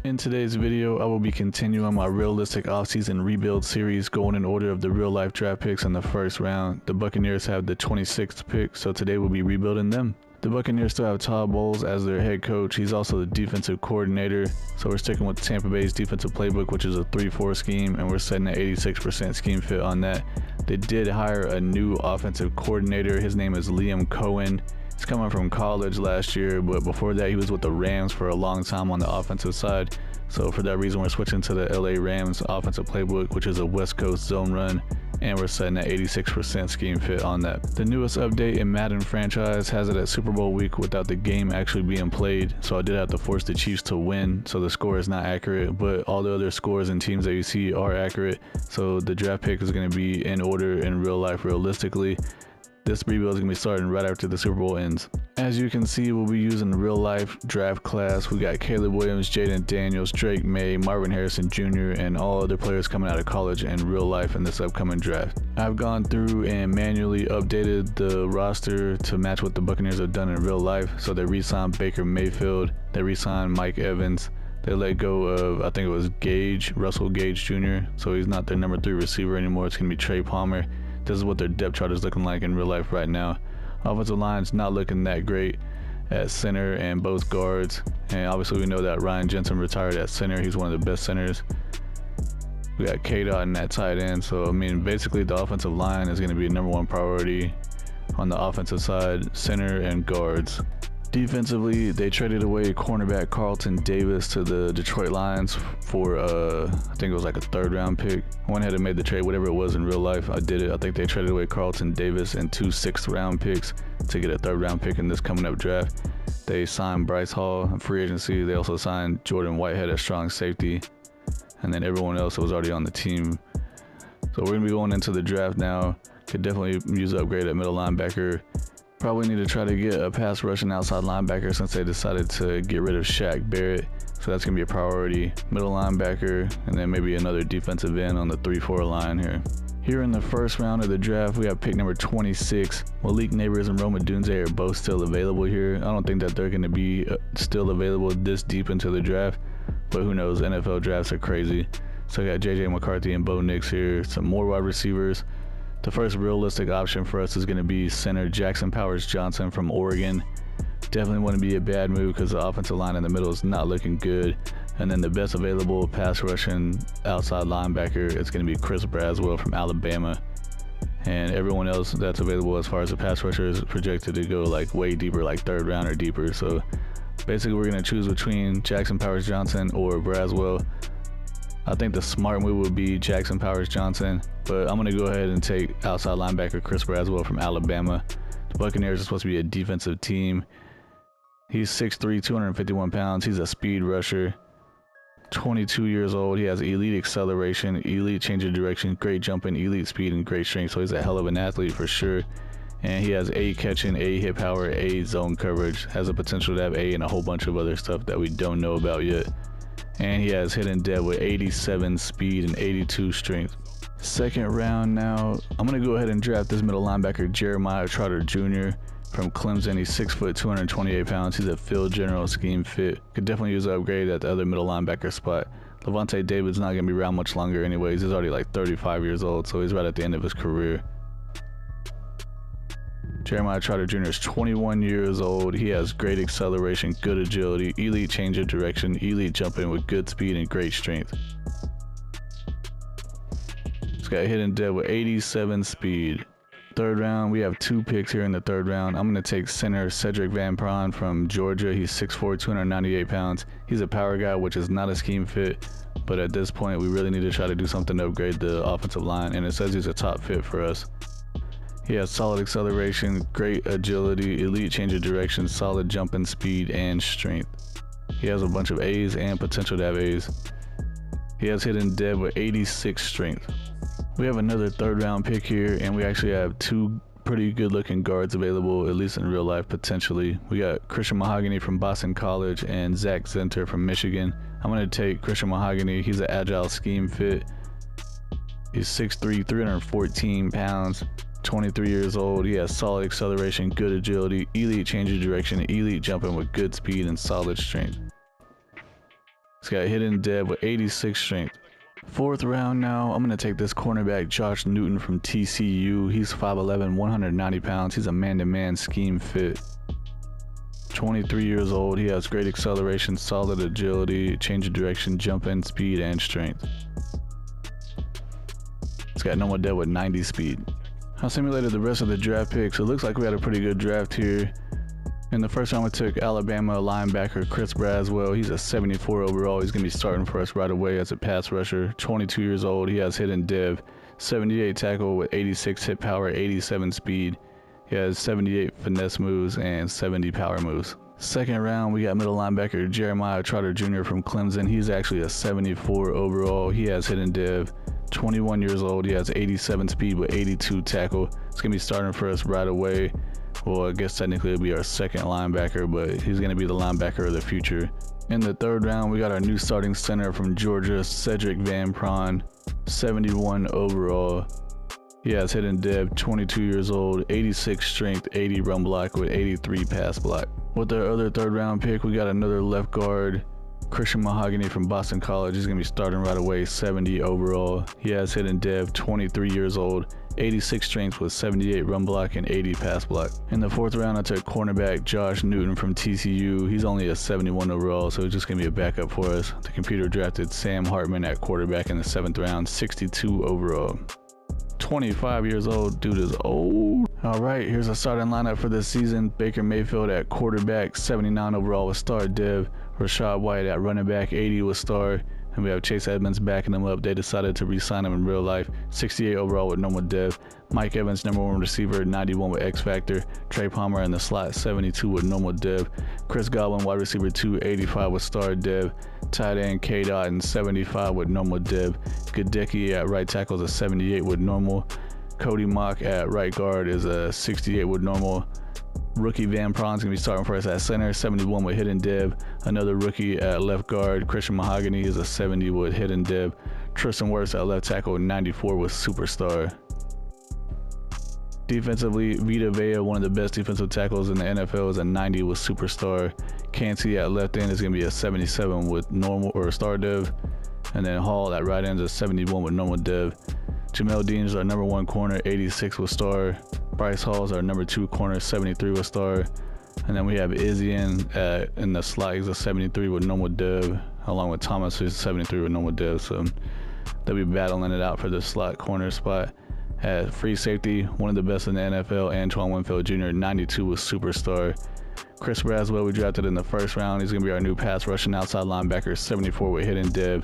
In today's video, I will be continuing my realistic offseason rebuild series, going in order of the real life draft picks in the first round. The Buccaneers have the 26th pick, so today we'll be rebuilding them. The Buccaneers still have Todd Bowles as their head coach. He's also the defensive coordinator, so we're sticking with Tampa Bay's defensive playbook, which is a 3-4 scheme, and we're setting an 86% scheme fit on that. They did hire a new offensive coordinator. His name is Liam Cohen. He's coming from college last year, but before that he was with the Rams for a long time on the offensive side. So for that reason, we're switching to the LA Rams offensive playbook, which is a West Coast zone run, and we're setting an 86% scheme fit on that. The newest update in Madden franchise has it at Super Bowl week without the game actually being played, so I did have to force the Chiefs to win, so the score is not accurate, but all the other scores and teams that you see are accurate. So the draft pick is going to be in order in real life realistically. This rebuild is going to be starting right after the Super Bowl ends. As you can see, we'll be using the real life draft class. We got Caleb Williams, Jaden Daniels, Drake May, Marvin Harrison Jr., and all other players coming out of college and real life in this upcoming draft. I've gone through and manually updated the roster to match what the Buccaneers have done in real life. So they re-signed Baker Mayfield, they re-signed Mike Evans, they let go of, I think it was Russell Gage Jr., so he's not their number 3 receiver anymore. It's going to be Trey Palmer. This is what their depth chart is looking like in real life right now. Offensive line's not looking that great at center and both guards. And obviously we know that Ryan Jensen retired at center. He's one of the best centers. We got K-Dot in that tight end. So, I mean, basically the offensive line is going to be a #1 priority on the offensive side, center and guards. Defensively, they traded away cornerback Carlton Davis to the Detroit Lions for, I think it was like a 3rd round pick. I went ahead and made the trade, whatever it was in real life. I did it. I think they traded away Carlton Davis and 2 6th round picks to get a 3rd round pick in this coming up draft. They signed Bryce Hall in free agency. They also signed Jordan Whitehead as strong safety. And then everyone else that was already on the team. So we're going to be going into the draft now. Could definitely use an upgrade at middle linebacker. Probably need to try to get a pass rushing outside linebacker since they decided to get rid of Shaq Barrett. So that's going to be a priority. Middle linebacker, and then maybe another defensive end on the 3-4 line here. Here in the first round of the draft, we have pick number 26. Malik Neighbors and Rome Odunze are both still available here. I don't think that they're going to be still available this deep into the draft, but who knows, NFL drafts are crazy. So we got JJ McCarthy and Bo Nix here. Some more wide receivers. The first realistic option for us is going to be center Jackson Powers Johnson from Oregon. Definitely wouldn't be a bad move because the offensive line in the middle is not looking good. And then the best available pass rushing outside linebacker is going to be Chris Braswell from Alabama. And everyone else that's available as far as the pass rusher is projected to go like way deeper, like 3rd round or deeper. So basically we're going to choose between Jackson Powers Johnson or Braswell. I think the smart move would be Jackson Powers Johnson, but I'm going to go ahead and take outside linebacker Chris Braswell from Alabama. The Buccaneers are supposed to be a defensive team. He's 6'3", 251 pounds. He's a speed rusher. 22 years old. He has elite acceleration, elite change of direction, great jumping, elite speed, and great strength. So he's a hell of an athlete for sure. And he has A catching, A hit power, A zone coverage. Has the potential to have A and a whole bunch of other stuff that we don't know about yet. And he has hidden depth with 87 speed and 82 strength. 2nd round now, I'm going to go ahead and draft this middle linebacker Jeremiah Trotter Jr. from Clemson. He's 6 foot, 228 pounds. He's a field general scheme fit. Could definitely use an upgrade at the other middle linebacker spot. Levante David's not going to be around much longer anyways. He's already like 35 years old, so he's right at the end of his career. Jeremiah Trotter Jr. is 21 years old. He has great acceleration, good agility, elite change of direction, elite jumping with good speed and great strength. He's got hidden depth with 87 speed. 3rd round, we have 2 picks here in the 3rd round. I'm going to take center Cedric Van Pran from Georgia. He's 6'4", 298 pounds. He's a power guy, which is not a scheme fit, but at this point, we really need to try to do something to upgrade the offensive line, and it says he's a top fit for us. He has solid acceleration, great agility, elite change of direction, solid jumping speed, and strength. He has a bunch of A's and potential to have A's. He has hidden depth with 86 strength. We have another 3rd round pick here, and we actually have 2 pretty good looking guards available, at least in real life potentially. We got Christian Mahogany from Boston College and Zach Zenter from Michigan. I'm going to take Christian Mahogany. He's an agile scheme fit. He's 6'3", 314 pounds. 23 years old. He has solid acceleration, good agility, elite change of direction, elite jumping with good speed and solid strength. He's got hidden dev with 86 strength. Fourth round now, I'm going to take this cornerback Josh Newton from TCU. He's 5'11", 190 pounds. He's a man-to-man scheme fit. 23 years old. He has great acceleration, solid agility, change of direction, jump in, speed, and strength. He's got normal dev with 90 speed. I simulated the rest of the draft picks. It looks like we had a pretty good draft here. In the first round, we took Alabama linebacker Chris Braswell. He's a 74 overall. He's going to be starting for us right away as a pass rusher. 22 years old. He has hidden dev. 78 tackle with 86 hit power, 87 speed. He has 78 finesse moves and 70 power moves. Second round, we got middle linebacker Jeremiah Trotter Jr. from Clemson. He's actually a 74 overall. He has hidden dev. 21 years old. He has 87 speed with 82 tackle. He's going to be starting for us right away. Well, I guess technically it'll be our second linebacker, but he's going to be the linebacker of the future. In the third round, we got our new starting center from Georgia, Cedric Van Pran, 71 overall. He has hidden dev, 22 years old, 86 strength, 80 run block with 83 pass block. With our other third round pick, we got another left guard, Christian Mahogany from Boston College. He's going to be starting right away, 70 overall. He has hidden dev, 23 years old, 86 strength with 78 run block and 80 pass block. In the fourth round, I took cornerback Josh Newton from TCU. He's only a 71 overall, so it's just going to be a backup for us. The computer drafted Sam Hartman at quarterback in the seventh round, 62 overall. 25 years old, dude is old. All right, here's a starting lineup for this season. Baker Mayfield at quarterback, 79 overall with star dev. Rashad White at running back, 80 with star. And we have Chase Edmonds backing him up. They decided to re-sign him in real life. 68 overall with normal dev. Mike Evans, #1 receiver, 91 with X Factor. Trey Palmer in the slot, 72 with normal dev. Chris Godwin, wide receiver 2, 85 with star dev. Tight end K. Dotton, 75 with normal dev. Gadecki at right tackle is a 78 with normal. Cody Mock at right guard is a 68 with normal. Rookie Van Pran's going to be starting for us at center, 71 with hidden dev. Another rookie at left guard, Christian Mahogany, is a 70 with hidden dev. Tristan Wirfs at left tackle, 94 with superstar. Defensively, Vita Vea, one of the best defensive tackles in the NFL, is a 90 with superstar. Cansey at left end is going to be a 77 with normal or star dev. And then Hall at right end is a 71 with normal dev. Jamel Dean is our #1 corner, 86 with star. Bryce Hall is our #2 corner, 73 with star. And then we have Izzian in the slot. He's a 73 with normal dev, along with Thomas, who's a 73 with normal dev. So they'll be battling it out for the slot corner spot. At free safety, one of the best in the NFL, Antoine Winfield Jr., 92 with superstar. Chris Braswell, we drafted in the first round. He's going to be our new pass rushing outside linebacker, 74 with hidden dev.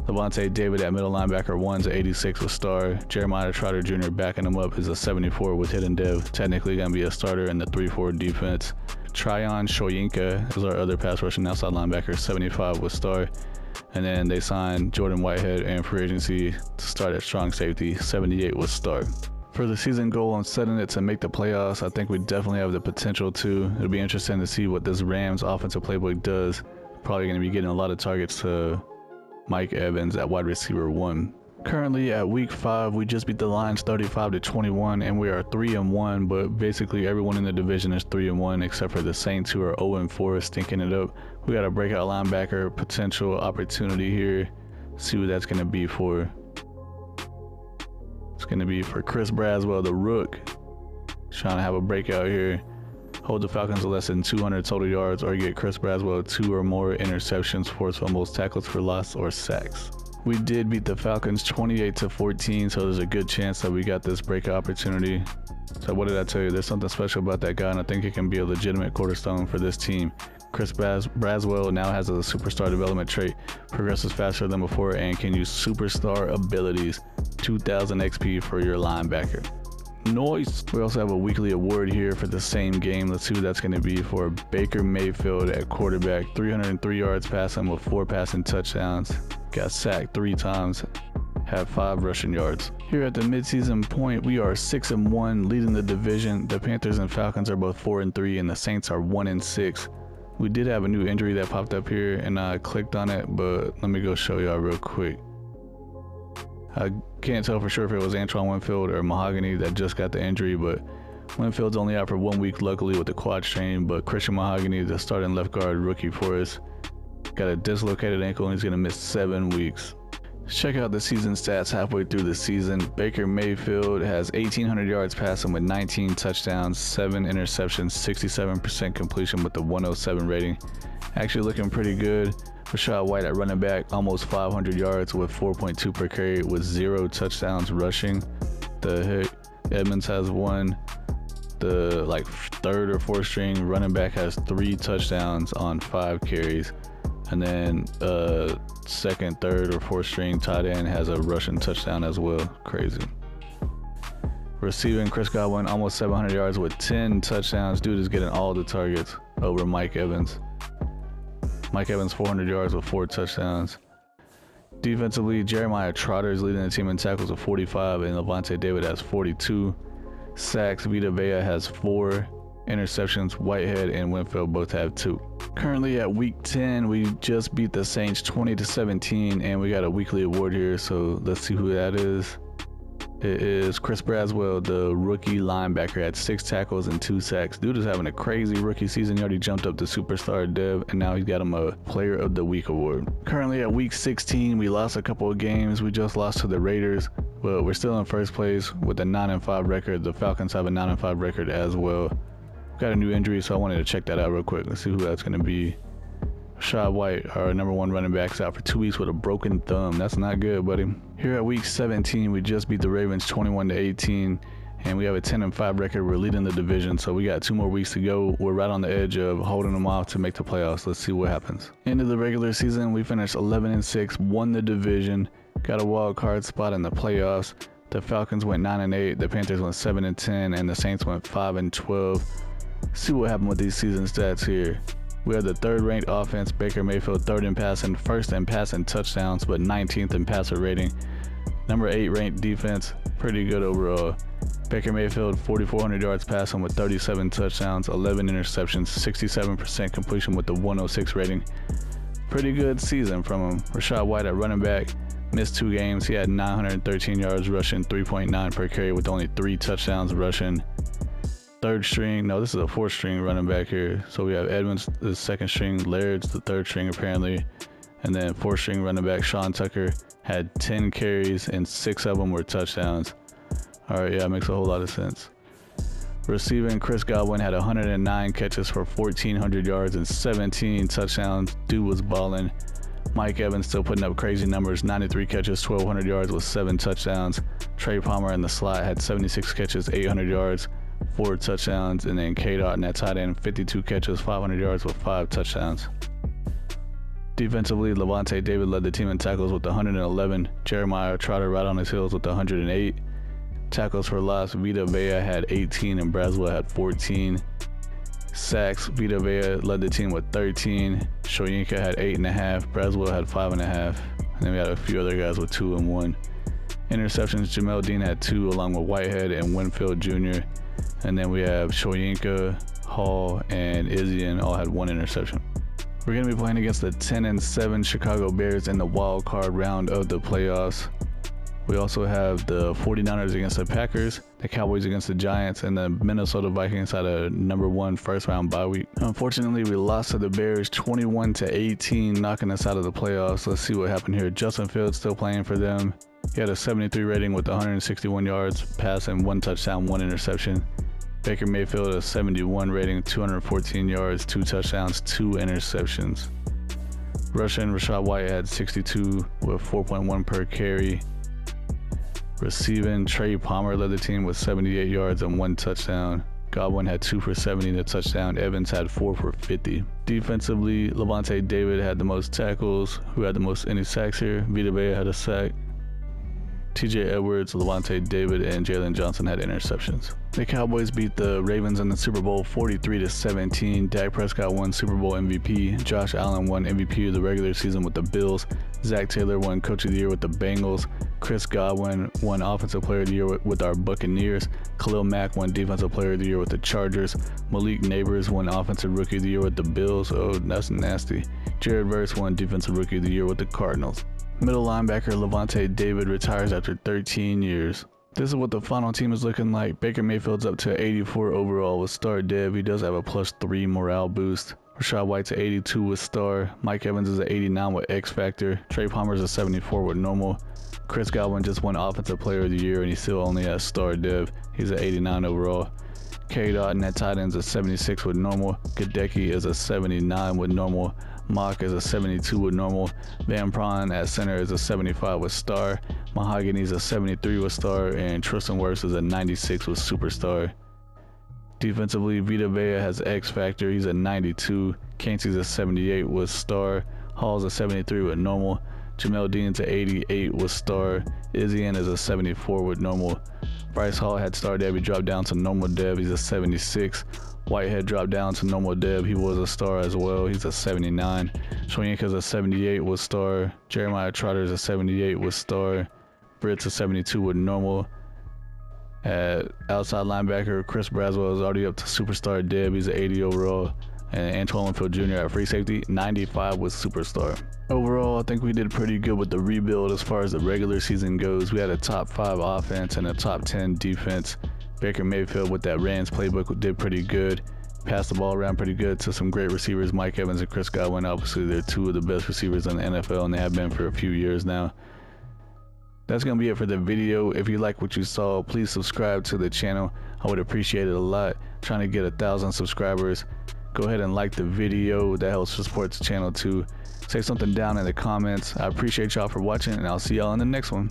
Levante David at middle linebacker, 1's 86 with star. Jeremiah Trotter Jr. backing him up is a 74 with hidden dev. Technically going to be a starter in the 3-4 defense. Tryon Shoyinka is our other pass rushing outside linebacker, 75 with star. And then they signed Jordan Whitehead in free agency to start at strong safety, 78 with star. For the season goal, I'm setting it to make the playoffs. I think we definitely have the potential to. It'll be interesting to see what this Rams offensive playbook does. Probably going to be getting a lot of targets to Mike Evans at wide receiver 1. Currently at week 5, we just beat the Lions 35-21, and we are 3-1, but basically everyone in the division is 3-1 except for the Saints, who are 0-4, stinking it up. We got a breakout linebacker potential opportunity here. See what that's going to be for. It's going to be for Chris Braswell, the rook. Trying to have a breakout here. Hold the Falcons to less than 200 total yards, or get Chris Braswell 2 or more interceptions, forced fumbles, tackles for loss, or sacks. We did beat the Falcons 28-14, so there's a good chance that we got this breakout opportunity. So what did I tell you? There's something special about that guy, and I think he can be a legitimate cornerstone for this team. Chris Braswell now has a superstar development trait, progresses faster than before, and can use superstar abilities. 2,000 XP for your linebacker. Nice. We also have a weekly award here for the same game. Let's see what that's going to be for Baker Mayfield at quarterback. 303 yards passing with 4 passing touchdowns. Got sacked 3 times. Had 5 rushing yards. Here at the midseason point, we are 6-1, leading the division. The Panthers and Falcons are both 4-3, and the Saints are 1-6. We did have a new injury that popped up here, and I clicked on it, but let me go show y'all real quick. I can't tell for sure if it was Antoine Winfield or Mahogany that just got the injury, but Winfield's only out for 1 week luckily with the quad strain, but Christian Mahogany, the starting left guard rookie for us, got a dislocated ankle and he's going to miss 7 weeks. Check out the season stats halfway through the season. Baker Mayfield has 1,800 yards passing with 19 touchdowns, 7 interceptions, 67% completion with the 107 rating. Actually looking pretty good. Rachaad White at running back, almost 500 yards with 4.2 per carry with 0 touchdowns rushing. The heck, Edmonds has 1. The third or fourth string running back has 3 touchdowns on 5 carries. And then second, third, or fourth string tight end has a rushing touchdown as well. Crazy. Receiving, Chris Godwin almost 700 yards with 10 touchdowns. Dude is getting all the targets over Mike Evans. Mike Evans 400 yards with 4 touchdowns. Defensively, Jeremiah Trotter is leading the team in tackles with 45, and Lavonte David has 42. Sacks, Vita Vea has 4. Interceptions, Whitehead and Winfield both have 2. Currently at week 10, we just beat the Saints 20-17, and we got a weekly award here, so let's see who that is. It is Chris Braswell, the rookie linebacker, had 6 tackles and 2 sacks. Dude is having a crazy rookie season. He already jumped up to superstar dev, and now he's got him a player of the week award. Currently at week 16, we lost a couple of games. We just lost to the Raiders, but we're still in first place with a 9-5 record. The Falcons have a 9-5 record as well. Got a new injury, so I wanted to check that out real quick. Let's see who that's going to be. Rachaad White, our number 1 running back, is out for 2 weeks with a broken thumb. That's not good, buddy. Here at week 17, we just beat the Ravens 21-18, and we have a 10-5 record. We're leading the division, so we got 2 more weeks to go. We're right on the edge of holding them off to make the playoffs. Let's see what happens. End of the regular season, we finished 11-6, won the division, got a wild card spot in the playoffs. The Falcons went 9-8, the Panthers went 7-10, and the Saints went 5-12. See what happened with these season stats here. We have the 3rd ranked offense, Baker Mayfield 3rd in passing, 1st in passing touchdowns, but 19th in passer rating. Number 8 ranked defense, pretty good overall. Baker Mayfield 4,400 yards passing with 37 touchdowns, 11 interceptions, 67% completion with the 106 rating. Pretty good season from him. Rachaad White at running back, missed 2 games. He had 913 yards rushing, 3.9 per carry with only 3 touchdowns rushing. 3rd string, no, this is a 4th string running back here. So we have Edmonds, the 2nd string, Laird's the 3rd string apparently, and then 4th string running back Sean Tucker had 10 carries and 6 of them were touchdowns. All right, yeah, it makes a whole lot of sense. Receiving, Chris Godwin had 109 catches for 1,400 yards and 17 touchdowns. Dude was balling. Mike Evans still putting up crazy numbers, 93 catches, 1,200 yards with 7 touchdowns. Trey Palmer in the slot had 76 catches, 800 yards, 4 touchdowns, and then K-Dot in that tight end, 52 catches, 500 yards with 5 touchdowns. Defensively, Lavonte David led the team in tackles with 111. Jeremiah Trotter right on his heels with 108. Tackles for loss, Vita Vea had 18 and Braswell had 14. Sacks, Vita Vea led the team with 13. Shoyinka had 8.5. Braswell had 5.5. And then we had a few other guys with 2 and 1. Interceptions, Jamel Dean had 2 along with Whitehead and Winfield Jr. And then we have Shoyinka, Hall, and Izzian all had 1 interception. We're going to be playing against the 10-7 Chicago Bears in the wild card round of the playoffs. We also have the 49ers against the Packers, the Cowboys against the Giants, and the Minnesota Vikings had a number 1 first round bye week. Unfortunately, we lost to the Bears 21-18, knocking us out of the playoffs. Let's see what happened here. Justin Fields still playing for them. He had a 73 rating with 161 yards passing, 1 touchdown, 1 interception. Baker Mayfield a 71 rating, 214 yards, 2 touchdowns, 2 interceptions. Rushing, Rachaad White had 62 with 4.1 per carry. Receiving, Trey Palmer led the team with 78 yards and 1 touchdown. Godwin had 2 for 70 and a touchdown. Evans had 4 for 50. Defensively, Lavonte David had the most tackles. Who had the most any sacks here? Vita Vea had a sack. TJ Edwards, Lavonte David, and Jalen Johnson had interceptions. The Cowboys beat the Ravens in the Super Bowl 43-17. Dak Prescott won Super Bowl MVP. Josh Allen won MVP of the regular season with the Bills. Zach Taylor won Coach of the Year with the Bengals. Chris Godwin won Offensive Player of the Year with our Buccaneers. Khalil Mack won Defensive Player of the Year with the Chargers. Malik Neighbors won Offensive Rookie of the Year with the Bills. Oh, that's nasty. Jared Verse won Defensive Rookie of the Year with the Cardinals. Middle linebacker Lavonte David retires after 13 years. This is what the final team is looking like. Baker Mayfield's up to 84 overall with star dev. He does have a +3 morale boost. Rashad White's an 82 with star. Mike Evans is an 89 with X Factor. Trey Palmer's a 74 with normal. Chris Godwin just won Offensive Player of the Year and he still only has star dev. He's an 89 overall. K. Dotton at tight end's a 76 with normal. Gadecki is a 79 with normal. Mock is a 72 with normal. Van Pran at center is a 75 with star. Mahogany's a 73 with star. And Tristan Wirfs is a 96 with superstar. Defensively, Vita Vea has X Factor. He's a 92. Cansey's a 78 with star. Hall's a 73 with normal. Jamel Dean's a 88 with star. Izzian is a 74 with normal. Bryce Hall had star dev. He dropped down to normal dev. He's a 76. Whitehead dropped down to normal dev. He was a star as well. He's a 79. Shoyinka's a 78 with star. Jeremiah Trotter's a 78 with star. Britt's a 72 with normal. At outside linebacker, Chris Braswell is already up to superstar dev. He's an 80 overall. And Antoine Winfield Jr. at free safety, 95 with superstar. Overall, I think we did pretty good with the rebuild as far as the regular season goes. We had a top 5 offense and a top 10 defense. Baker Mayfield with that Rams playbook did pretty good. Passed the ball around pretty good to some great receivers, Mike Evans and Chris Godwin. Obviously, they're 2 of the best receivers in the NFL, and they have been for a few years now. That's going to be it for the video. If you like what you saw, please subscribe to the channel. I would appreciate it a lot. Trying to get 1,000 subscribers. Go ahead and like the video. That helps support the channel too. Say something down in the comments. I appreciate y'all for watching, and I'll see y'all in the next one.